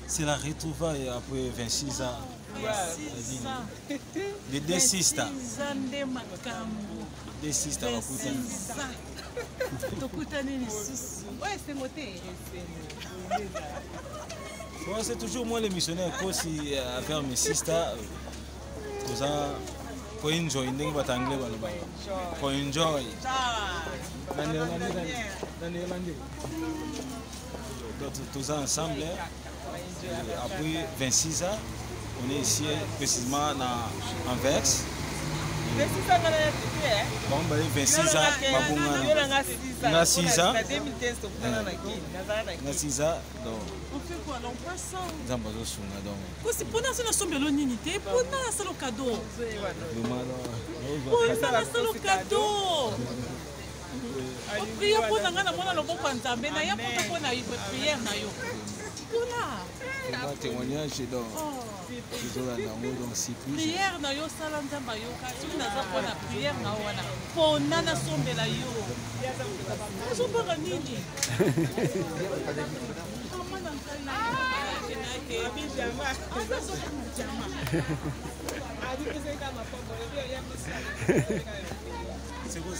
C'est la retrouvaille après 26 ans. Les deux sisters. Des sisters bon, c'est toujours moi les missionnaires aussi avec mes sisters. Pour ça, pour enjoy, pour enjoy. Tous ensemble. Après 26 ans, on est ici précisément en Anvers. Bon, 26 ans, on a 6 ans. On a 6 ans, donc. On fait quoi là? On passe ça. C'est pour nous, c'est le l'unité. Pour nous, c'est le cadeau. Pour nous, c'est le cadeau. On prie pour nous, on a le bon candidat. Mais il y a pour nous prière. Un témoignage donc prière na yo sala nzamba yo kasi naza pona prière na wana pona na sombela yo azobanga nini c'est quoi